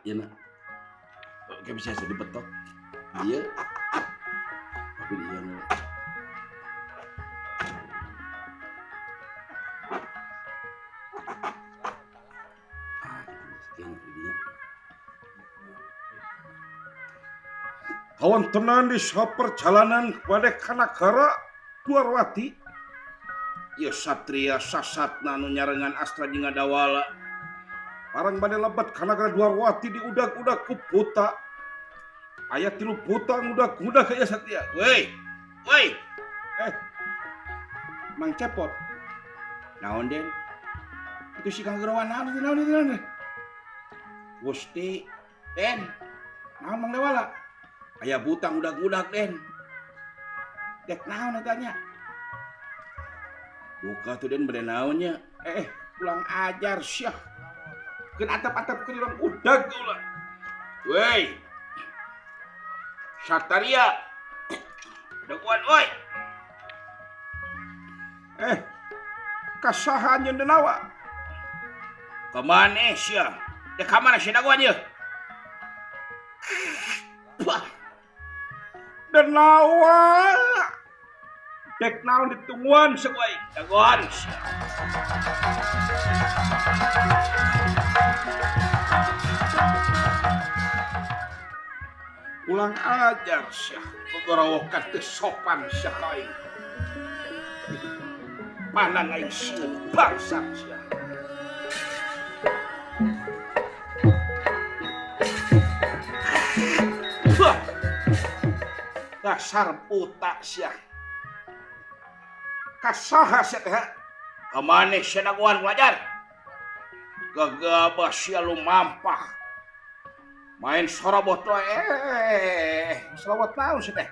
ya nak. Oke bisa jadi betok. Iya. Tapi dia nih. Kawan tenan di perjalanan pada Kanagara Dwarwati. Ya satria sasatna nu nyarengan astra jeung ngadawala. Parang bade lebat Kanagara Dwarwati di udag-udag ku buta. Aya 3 buta ngudag-ngudag aya satria. Woi. Mang Cepot. Naon den? Itu si Kang Gerawan naon. Gusti, den. Naon Mang Dawala? Aya buta ngudag-ngudag den. Dek naon tanya? Buka tuh den bade naonnya. Pulang ajar syah. Keun atap-atap keun udag ulah. Woi. Sataria. Daguan oi. Kasaha nyeun denawa. Kamane syah? Dek ka mana syah daguan ieu? Bah. Denawa. Dek naon ditungguan saguai. Daguan. Ulang ajar syah. Pegarawokan teu sopan syah aing. Panang aing sieun bangsa syah. Dasar buta syah. Kasaha syah teh? Kamane syah daguan pelajar? Gagabah syah lu mampah. Main sorobot sorobot naon syah teh?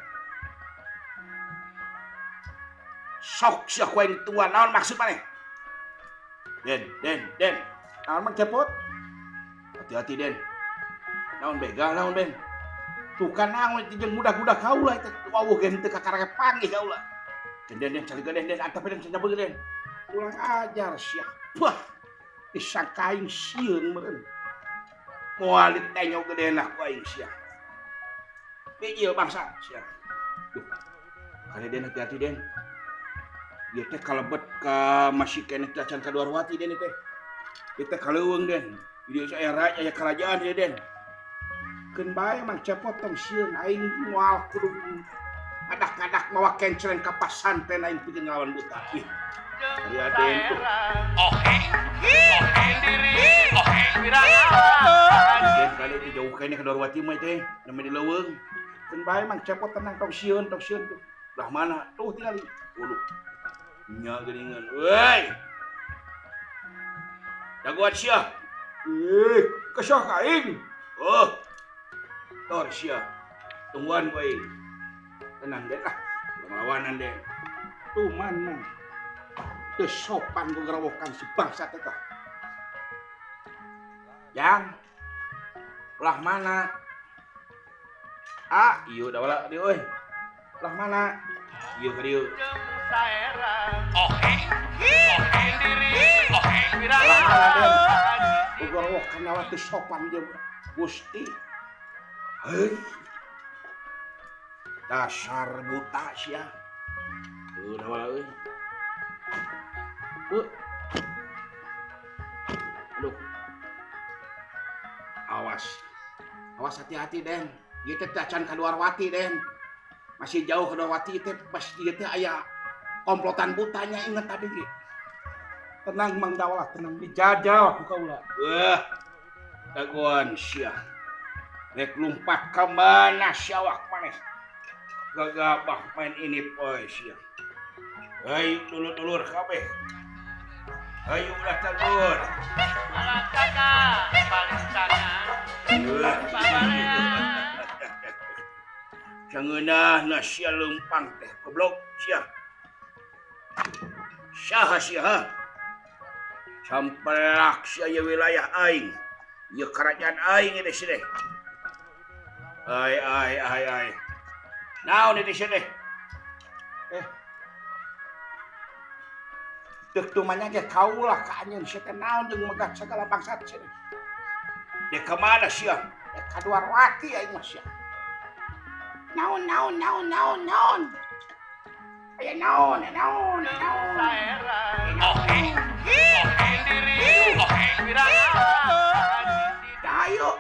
Sok syah ku aing tua naon maksud maneh? Den. Naon Mang Cepot? Hati-hati den. Naon begal naon ben? Tuh kan naon jeung mudah-mudah kaula teh. Wawuh ge teu kakarage panggih kaula. Den caliga den antep den nyabeuh den. Ulang ajar syah. Wah. Disangka aing sieun meureun. Moal ditenyo gedena ku aing syah. Ieu bangsa syah. Duh. Kali den hati-hati den. Ieu teh kalebet ka masih keneh cacan ka Dwarwati den teh. Ieu teh kaleuweung den. Ieu aya raja aya kerajaan ieu den. Keun bae Mang Cepot tong sieun aing moal kudu adak-adak mawa kencren ka pasantren aing pikeun nglawan buta. Ih. Ari den tuh. Oke wirana. Den kali dijauh keneh ka Dwarwati mah teh, neme dileuweung. Keun bae Mang Cepot tenang tong sieun tuh. Belah mana? Tuh tingali. Uluh. Nya geuningan. Woi. Daguan syah. Kesah ka aing. Oh. Tor syah. Tungguan ku aing. Tenang den lah. Lawanan den. Tuh mana? Teu sopan ku garawokan si bangsa teh tah. Yang belah mana? Ieu dawala dieu euy. Belah mana? Ieu ka dieu. Oke wirana. Ku garawokan nawa teu sopan jeung Gusti. Hei. Dasar buta syah. Tuh dawala euy. Aduh. Awas hati-hati den. Ieu teh cacan ka Dwarwati den. Masih jauh ka Dwarwati teh pas ieu teh aya komplotan butanya inget tadi. Tenang Mang Dawala, tenang dijajal ku kaula. Daguan syah. Rek lumpat ka mana syawak maneh. Gagabah main ini poe syah. Ayo dulur-dulur kabeh. Ayo ulah tagur. Alat kakak, paling tangan. Cangeunah na sia leumpang teh goblok sia. Saha sia? Sampelak sia ieu wilayah aing. Ieu kerajaan aing di sini. Ai. Naon di sini? Dek tumanya ge kaulah ka anjeun sia teh naon jeung megah segala bangsa cenah. Dek kemana siya? Dek Kaduarwati aing mah siya. Naon. Aya naon. Ayo.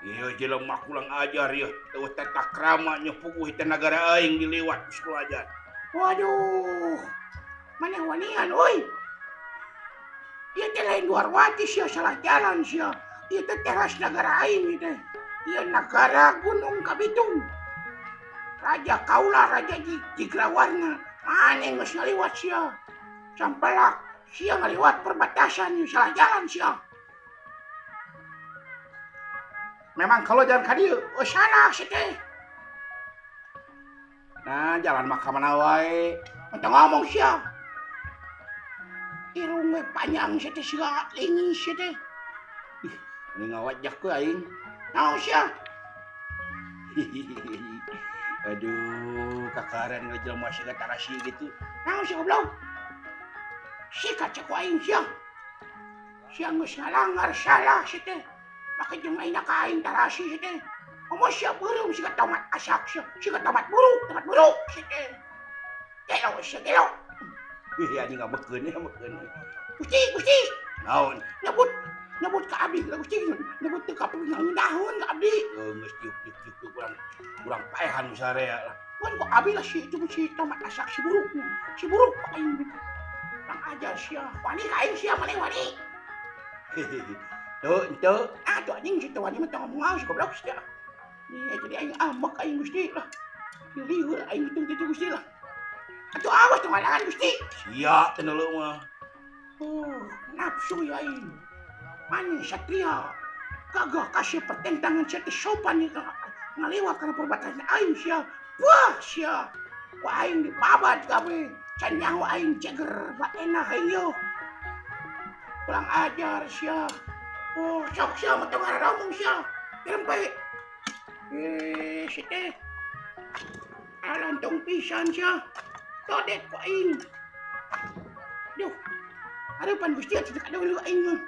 Iya jelema kulang ajar ya. Teu tata krama nyepuguh teh nagara aing diliwat sekolah ajar. Waduh. Maneh wanian euy. Ieu teh lain Duarwati sia salah jalan sia. Ieu teh teras negara aing teh. Ieu negara Gunung Kabitung. Raja Kaula, Raja Jigrawarna. Maneh geus ngaliwat sia. Sampelak sia ngaliwat perbatasan ieu salah jalan sia. Memang kalau jalan ka dieu, salah sih teh. Nah, jalan mah ka mana wae. Entah ngomong sia. Irung we panjang sih teh sia, lingis sih teh. Ih, ini ngawajak ku aing. Naon sia? Aduh, kakaran ngejelema sia tarasi gitu. Naon sia goblok? Sikat cek ku aing sia. Sia geus ngalanggar salah sih teh. Maka jeung aina ka aing tarasi sih teh. Ngomong sia beureum siga tomat asak sia. Siga tomat buruk sih teh. Gelo. Ih, anjing ngabekeun ya, bekeun. Gusti. Naon? Nyebut ka abdi lah Gusti. Nyebut teu ka pingaeundaheun ka abdi. Geus tiuk kurang paehan sarea lah. Mun kok abdi lah si tomat asak si buruk ka aing. Kurang ajar sia. Wani ka aing sia maneh wani. Tuh. Tuh anjing situ wani mah teu ngomong si goblok sia. Nih jadi aing ambek aing Gusti lah. Liur aing hitung Gusti lah. Atuh awas tong ngalangan Gusti. Sia teu neuleuh mah. Nafsu ya aing. Maneh satria. Gagah kasih pertentangan sia teh sopan ieu ngaliwat kana perbatasan aing sia. Wah sia. Ku aing dipabat kabeh. Can nyaho aing ceger baena heuh. Kurang ajar sia. Sok sia mah teu ngaromong sia. Rempe. Si teh. Alantong pisan sia. Todet ku aing. Duh. Harapan Gusti atuh teu kada aing mah.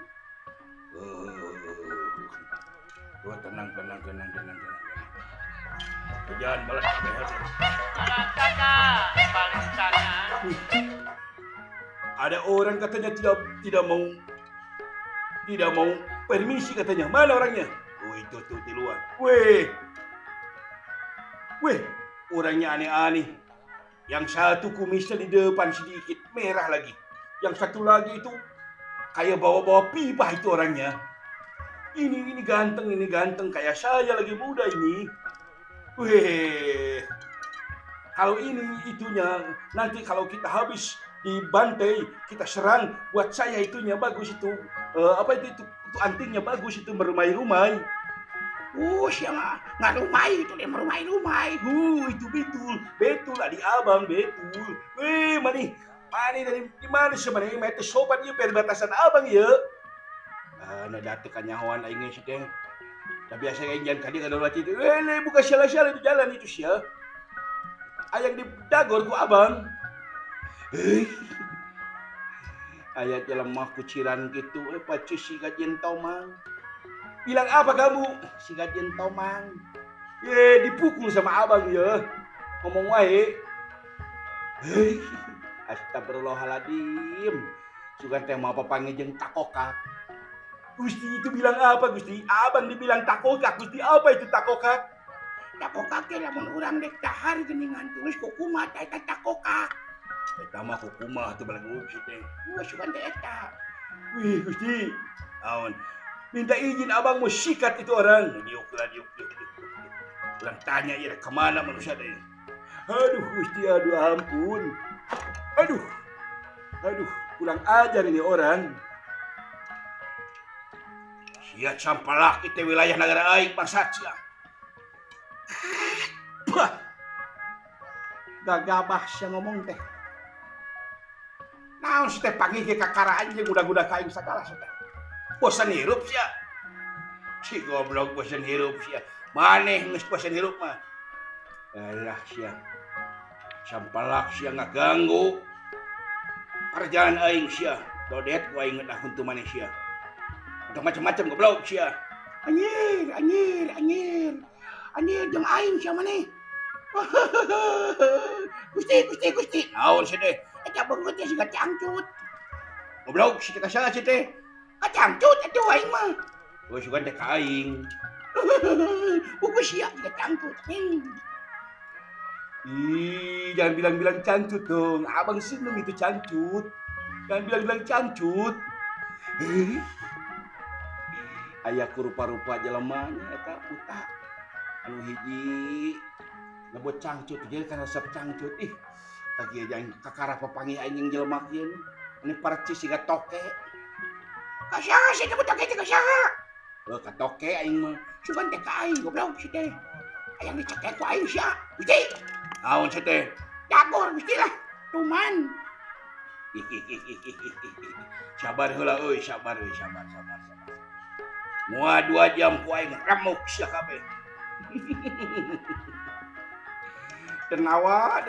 Tenang. Jangan balas kabeh. Paling sana. Ada orang katanya tidak mau permisi katanya. Mana orangnya? Oh itu tuh di luar. Weh, orangnya aneh-aneh. Yang satu kumisnya di depan sedikit merah lagi. Yang satu lagi itu kayak bawa-bawa pipa itu orangnya. Ini ganteng kayak saya lagi muda ini. Weh, kalau ini itunya nanti kalau kita habis dibantai kita serang buat saya itunya bagus itu itu antingnya bagus itu merumai-rumai. Siapa ngarumai itu dia merumai-rumai. Itu betul adik abang betul. Weh mani dari mana sih mani mete sopan ieu perbatasan abang ya. Nah datu kanyahoan aing sih teh. Da biasa aing jangan kadi kada lati itu. Buka salah-salah di jalan itu sia. Ayang di dagor ku abang. Ayat jelema kuciran gitu, pacu si gajen tomang. Bilang apa kamu? Si gajen tomang. Dipukul sama abang ya. Ngomong wae. Astagfirullahaladzim. Sugan teh mau papange jeung takokak. Gusti itu bilang apa Gusti? Abang dibilang takokak. Gusti apa itu takokak? Takokak teh lamun urang dek dahar geuningan tulis kumaha eta takokak. Eta mah kumaha teu balagu si teh. Sugan teh eta. Wih Gusti. Naon? Minta izin abang mau sikat itu orang. Diuk. Ulang tanya ya kemana manusia teh. Aduh Gusti, aduh ampun. Aduh, kurang ajar ini orang. Sia campalak itu wilayah negara aing bangsat sia. Bah. Gagabah sia ngomong teh. Naon si teh panggih ke kakaraan jeung budak-budak aing sagala sia. Bosan hirup sia. Si goblok bosan hirup sia. Maneh geus bosan hirup mah. Alah sia. Sampalak sia ngaganggu perjalanan aing sia. Dodet ku aing ngedah untuk maneh sia. Udah macam-macam goblok sia. Anjir jeung aing sia maneh. Gusti. Naon sih teh? Eta beungeut teh siga cangcut. Goblok si teh kasaha si teh? Kacangcut atuh aing mah. Geus sugan teh ka aing. Pupus sia siga cangcut. Ih, jangan bilang-bilang cangcut dong. Abang seneng itu cangcut. Jangan bilang-bilang cangcut. Aya ku rupa-rupa jelemanya eta buta. Anu hiji ngebut cangcut jadi kan resep cangcut. Ih, kaki aja kakara papangi aing jelema kieu. Ini percis siga toke. Kasaha sih teh toke teh kasaha? Heuh, ka toke aing mah. Sugan teh ka aing goblok si teh. Aya dicekek ku aing sia. Gusti. Naon si teh? Dapur Gusti lah. Tuman. Sabar heula euy, sabar. Moal 2 jam ku aing remuk sia kabeh. Denawa.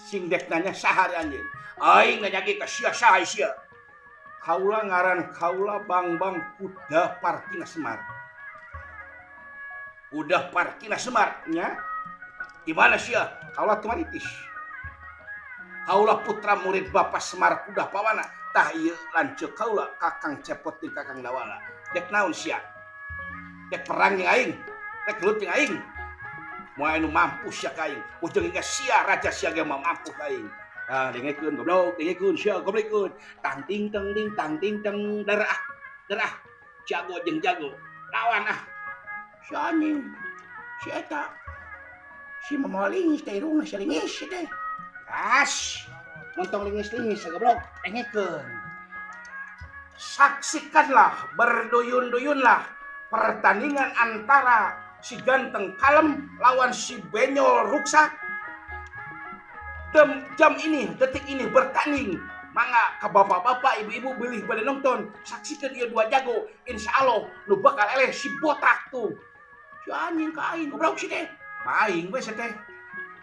Sing dek nanya sahar anjeun. Aing ngajagi ka sia saha sia. Kaula ngaran kaula Bang Kuda Parkina Semar. Udah Parkina Semar nya. Di mana sia? Kaula tumaritis. Kaula putra murid Bapak Semar Kuda Pawana. Tah ieu lanceuk kaula Kakang Cepot jeung Kakang Dawala. Dek naon sia? Dek perang jeung aing. Dek gelut jeung aing. Moal anu mampu sia ka aing. Ujung ge sia raja sia ge mampu ka aing. Ah, dengekeun goblok, dengekeun sia goblok. Tang ting teng darah. Jago jeung jago. Lawan ah. Si anjing. Si eta. Si mamolingis teh irungna si lingis teh. As. Montong lingis goblok. Dengekeun. Saksikanlah, berduyun-duyunlah pertandingan antara si ganteng kalem lawan si benyol ruksak. Jam ini, detik ini bertanding. Mangga ka bapak-bapak, ibu-ibu bilih bade nonton. Saksikan ieu 2 jago. Insyaallah nu bakal eleh si botak tuh. Si anjing ka aing goblok si teh. Aing we teh.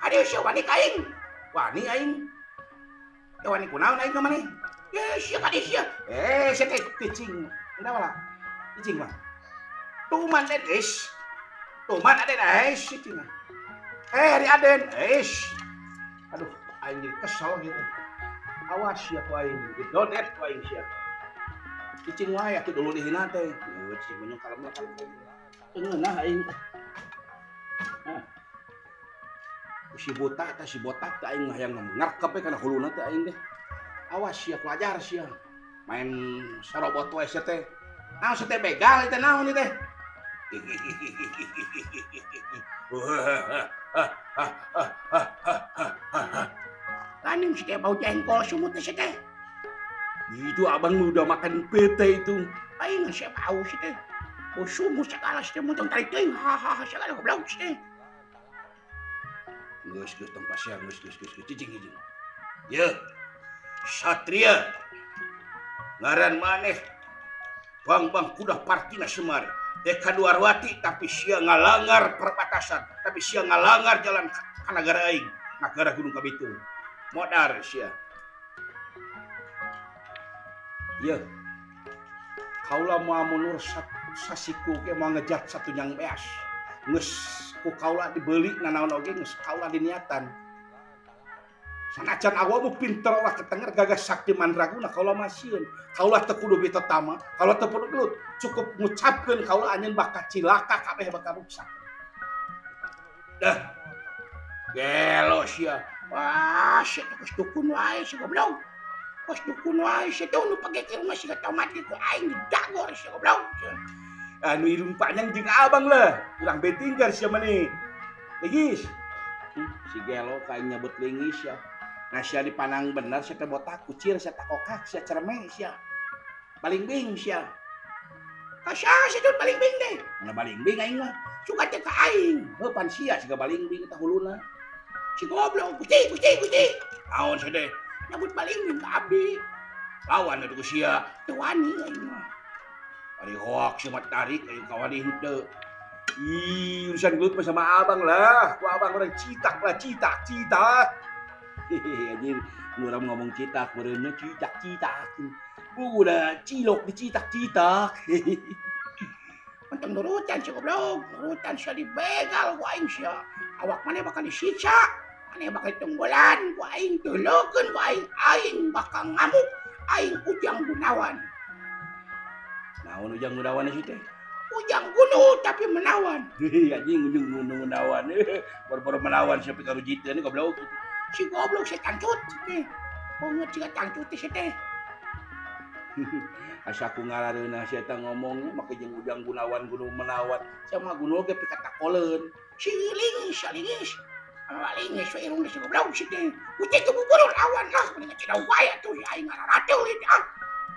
Adieu si wani ka aing. Wani aing. Teh wani kunaon aing ka maneh? Sia ka sia. Si teh cicing. Udah cicing mah. Tuman den is. Tuman aden cicing. Ari aden Aduh, aing jadi kesel gitu. Awas ya ku aing, didonet ku aing sia. Cicing wae atuh dulu dihina teh. Cicing menyong kalem. Teungeunah aing. Nah. Si botak teh aing mah hayang ngarkep we kana huluna teh aing teh. Awas sia ku ajar sia. Main sarobot wae sia teh. Naon sia teh begal teh naon teh? Kaning si teh bau jengkol sumut si teh. Itu abang udah makan pete itu. Aing siap bau si teh. Bau sumut segala si teh muntang tarik teuing. Hahaha segala goblok si teh. Geus tong pasir geus cicing. Ye. Satria. Ngaran maneh Bang Kuda Parkina Semar. Deka Duarwati tapi sia ngalanggar perbatasan, tapi sia ngalanggar jalan ka nagara aing, nagara Gunung Kabitung. Modar sia. Ye. Kaula moal mundur sasiku ge moal ngejat satu nyang beas. Geus ku kaula dibeuli nanaon oge geus kaula diniatan. Sanajan awamu pinter ulah ketenger gagas sakti mandraguna kaula masieun. Kaula teu kudu bita tama, kaula teu kudu gelut. Cukup ngucapkeun kaula anjeun bakal cilaka kabeh bakal rusak. Dah. Gelo sia. Wah, sia geus dukun wae si goblok. Geus dukun wae sia teh nu pake ke rumah siga tomat ku aing didagor si goblok. Anu irung panjang jeung abang lah. Urang betinggar sia maneh. Legis. Si gelo kain nyebut lingis ya. Nah sia dipandang bener sia teh botak kucir sia teh kokak sia cerme sia. Balingbing sia. Kasaha sia teh balingbing teh? Nya balingbing aing mah. Suka teh ka aing. Heuh pan sia siga balingbing teh huluna. Si goblok gusti. Naon sia teh? Nyebut balingbing ka abdi. Lawan atuh sia teu wani aing mah. Ari hoak sia mah tarik aing ka wani henteu. Ih, urusan gelut sama abang lah. Ku abang orang citak. Hehehe, anjir. Lu orang ngomong citak, bereunnya citak. Udah cilok dicitak-citak. Untuk nurutan si goblok, nurutan siya dibegal ku aing siya. Awak mana bakal disiksa, mana bakal tunggulan ku aing tulogan ku aing bakal ngamuk, aing Ujang Gunawan. Naon Ujang Gunawan sih teh? Ujang Gunu tapi menawan. Anjing Ujang Gunawan. Baru-baru menawan siapa karo jiteun goblok. Si goblok si tangcut teh. Banget si tangcut teh teh. Asa ku ngarareuna sia eta ngomongnya make jeung Ujang Gunawan Gunung menawan. Sama Gunul ge pikatakoleun. Si lingis. Lingis we irung si goblok si teh. Ucik ku bubur lawan lah mending cidau wae atuh aing ngararatul ieu ah.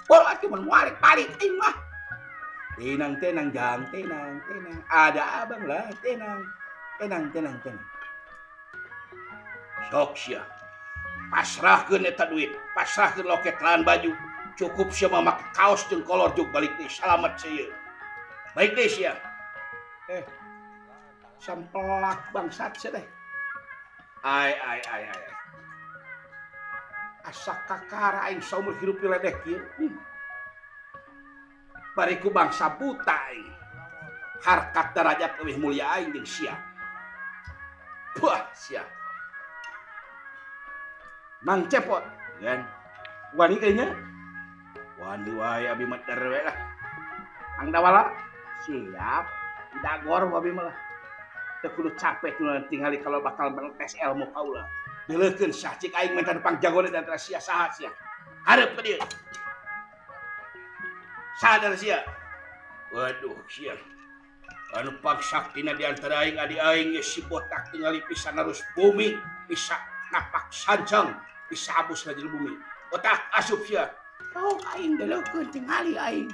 Wah atuh mun balik aing mah. Tenang jang, tenang. Ada abang lah, tenang. Sok sia. Pasrahkeun eta duit, pasrahkeun loket lan baju. Cukup sia make kaos jeung kolor jug balik deui salamet sia. Baik deui sia. Sampelak bangsat sia teh. Ai. Asa kakara aing saumur hirup ledek kieu. Bariku bangsa buta aing. Harkat derajat leuwih mulia aing jeung sia. Wah, sia. Mang Cepot, kan? Wani kayaknya. Wani wae abi mah derwe lah. Ang Dawala, siap. Dagor abi mah lah. Teu kudu capek tuh tingali kalau bakal tes ilmu kaula. Deuleukeun sah cik aing minta depang jagona dan sia saha sia. Hareup ka dieu. Sadar sia. Waduh sia. Anu pagsaktina di antara aing adi aing geus si botak tingali bisa narus bumi, bisa napak sancang, bisa abus ka jero bumi. Botak asup sia. Tuh aing deuleukeun tingali aing.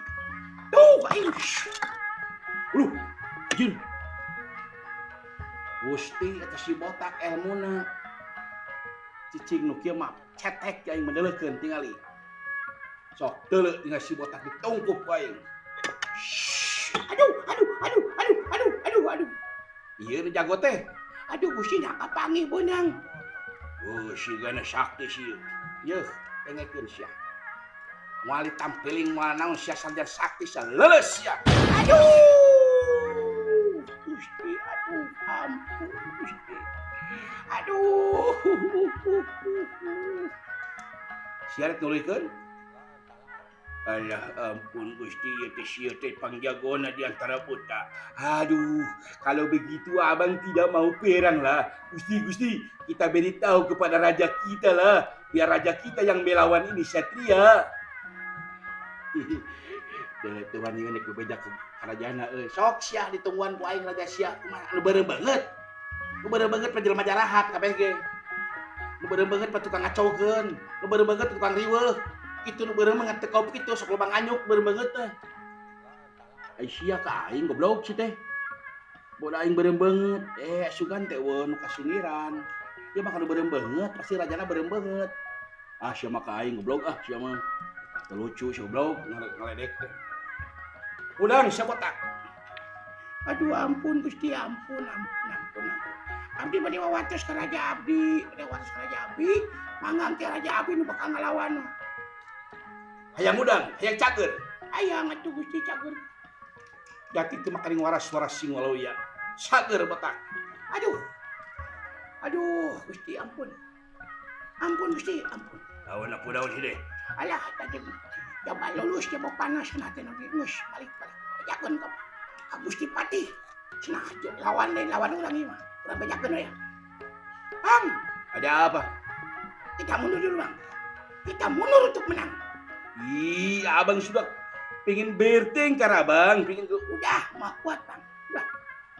Tuh aing. Jin. Gusti eta si botak elmuna. Cicing nu kieu mah cetek aing mendeuleukeun tingali. Sok deuleu tinggal si botak ditungkuk ku aing. Aduh. Ieu nu jago teh. Aduh Gusti nak kapangi beunang. Oh, sigana sakti sieun. Yeuh, pengekeun sia. Moal ditampiling moal naon sia sanjar sakti sia leuleus sia. Aduh. Gusti, ampun Gusti. Aduh. Sia rek nuluykeun? Alah ampun Gusti, ieu teh sia teh pangjagona di antara buta. Aduh, kalau begitu abang tidak mau perang lah. Gusti, kita beritahu kepada raja kita lah. Biar raja kita yang melawan ini Satria. Tuhan ini nek bebejak karajaanna euy. Sok sia ditungguan ku aing raja sia kumaha anu beureum banget. Nu beureum banget penjelma jarahat kabeh ge. Nu beureum banget patukang ngacokeun, nu beureum banget tukang riweuh. Itu nu beureum mah teu kopi kitu sok lobang anyuk beureum banget teh. Ai sia ka aing goblok si teh. Boda aing beureum banget. Sugan teh nu kasiniran. Dia mah kana beureum banget, pasti rajana beureum banget. Ah sia mah ka aing goblok sia mah. Teu lucu sia goblok ngaledek teh. Udah sia botak. Aduh ampun Gusti, ampun. Abdi bade wawatos ka raja abdi, manggang teh raja abdi nu bakal ngalawan. Hayang udang, hayang cager. Hayang atuh Gusti cager. Jati teu makaring waras-waras sing walau ya. Cager botak. Aduh Gusti ampun. Ampun Gusti, ampun. Daun apa daun sih deh? Alah tadi coba lulus coba panas nanti ngus balik. Bejakeun ka Gusti Patih. Cenah lawan urang ieu mah. Urang bejakeun ya. Bang, ada apa? Kita mundur dulu, Bang. Kita mundur untuk menang. Ih, abang sudah pengen bertengkar abang, pengen udah mah kuat Bang. Udah.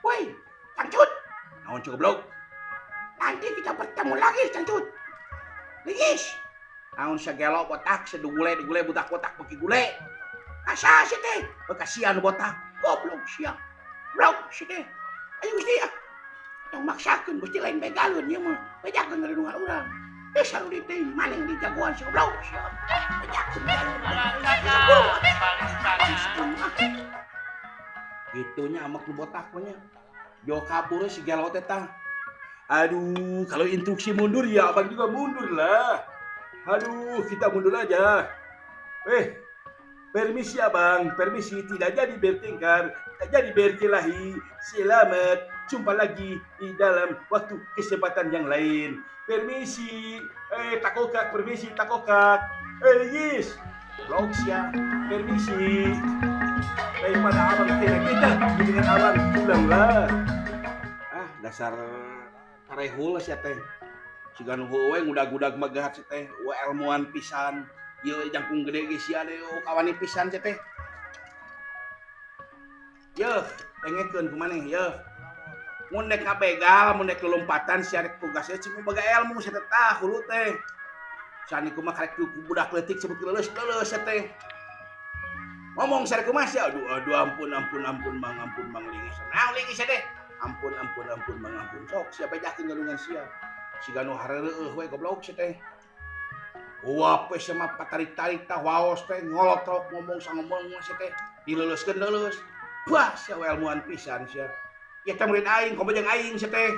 Woi, Cangcut. Naon cukup blok? Nanti kita bertemu lagi, Cangcut. Ligis. Naon sagelo botak, sedugule budak botak beki gule. Asa sih teh? Kasihan botak. Goblok sia. Blok sih teh. Ayo Gusti ya. Yang maksakeun Gusti lain begalun ieu mah. Bejakeun ngarindungan urang. Saru di teh maning di jagoan sia blok sia. Bejakeun Gitunya amak nu botak nya. Jo kabur si gelo teh tah. Aduh, kalau instruksi mundur ya abang juga mundur lah. Aduh, kita mundur aja. Permisi abang, permisi, tidak jadi bertengkar, tidak jadi berkelahi. Selamat, jumpa lagi di dalam waktu kesempatan yang lain. Permisi, takokak, permisi, takokak. Yes, vlog siya, permisi. Daripada abang kita, dengan abang pulanglah. Dasar karehul siya teh. Sigan we ngudag-udag magahat si teh, we ilmuwan pisan. Yo jangkung gede ge sia deh, kawani pisan si teh. Yo, tengekeun kumaneh yo. Mun dek ngabegal, mun dek lompatan sia rek tugasnya cing boga ilmu sia teh tah hulu teh. Sani kumaha karek budak leutik sebut leuleus sia teh. Ngomong sia kumaha sia, aduh ampun mang lingis. Nah lingis deh. Ampun mang ampun. Sok siapa yakin galungan sia. Siga nu hareueuh we goblok sia teh. Wape sama patarik-tarik tah waos teh ngolotrok ngomong sangomong sia teh dileuleuskeun leuleus. Wah, sia ilmuwan pisan sia. Ya teh murid aing, kombeujang aing sia teh.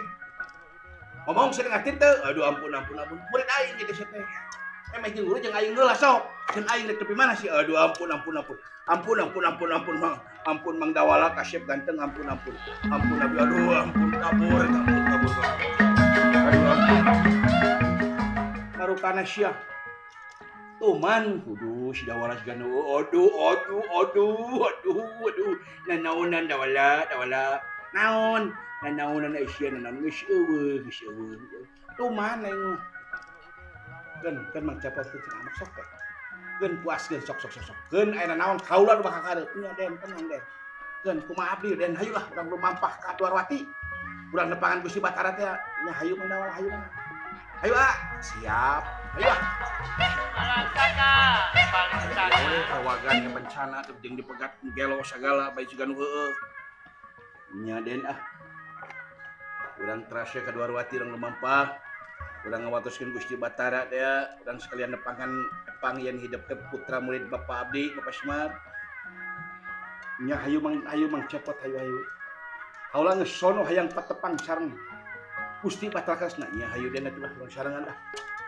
Ngomong sia ngatin teh, aduh ampun. Murid aing gitu sia teh. Emeh jeung guru jeung aing heula sok. Jeung aing rek tepi mana sih? Aduh ampun. Ampun Mang Dawala kasyep ganteng ampun. Ampun kabur. Aduh ampun. Marukana sia. Tuman, si Dawala segala, aduh, nanaonan Dawala, naon Aisyah, geus eueuh. Tuman aing kan mang capot teh cenah sok teh. Geun puaskeun sok. Geun aya naon kaula nu bakal kareup nya Den, tenang Den. Geun kumaha abdi Den, hayulah urang lumampah ka Dwarwati. Urang nepangan Gusti Batara teh nya hayu Mang Dawala hayu mah. Hayu siap. Hayu kawagan yang bencana jeung dipegat gelo sagala bae juga nu heueuh. Nya Den urang trase ka Dwarwati urang lumampah. Urang ngawatoskeun Gusti Batara teh urang sekalian nepangan epang yen hidup teh putra murid Bapak abdi Bapak Semar. Nya hayu mang cepot hayu. Kaula geus sono hayang patepang sareng Gusti Batara Kresna nya hayu Den atuh urang sarengan dah.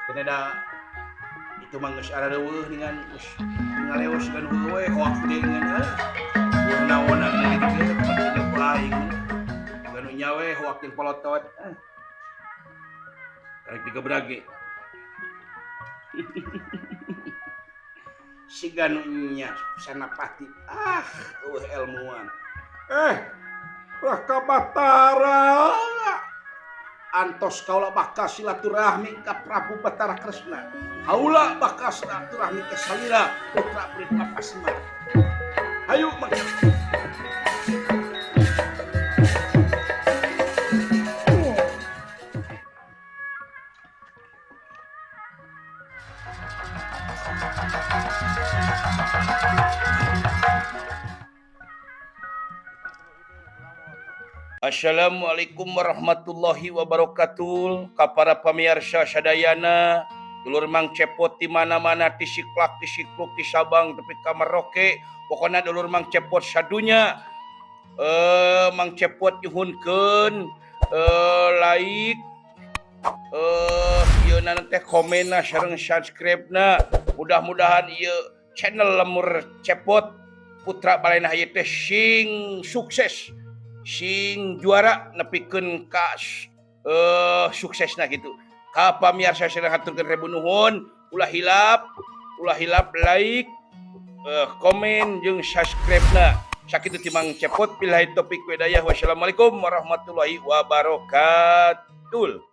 Kena da itu mah geus arareueuh ningan geus ngaleos kan we hoak dengan naon anu kitu teh aing. Ganu nya we hoak jeung polotot. Karek digebrage. Si ganunya Senapati. Ilmuwan. Lah ka Batara. Antos kaula bakal silaturahmi ka Prabu Batara Kresna. Kaula bakal silaturahmi ka Salira putra murid Bapak Semar. Hayu mang. Assalamualaikum warahmatullahi wabarakatuh. Ka para pamirsa sadayana, dulur Mang Cepot di mana-mana ti Siklak, ti Sikluk, ti Sabang, tepi ka Merauke, pokona dulur Mang Cepot sadunya. Mang Cepot nyuhunkeun like ieu teh komenna sareng subscribe-na. Mudah-mudahan ieu channel Lemur Cepot putra balaina ieu teh sing sukses. Sing juara nepikeun ka suksesna gitu. Ka pamirsa sadaya haturkeun ribu nuhun, ulah hilap like, komen jeung subscribe-na. Sakitu ti Mang Cepot billahi taufik wa hidayah. Wassalamualaikum warahmatullahi wabarakatuh.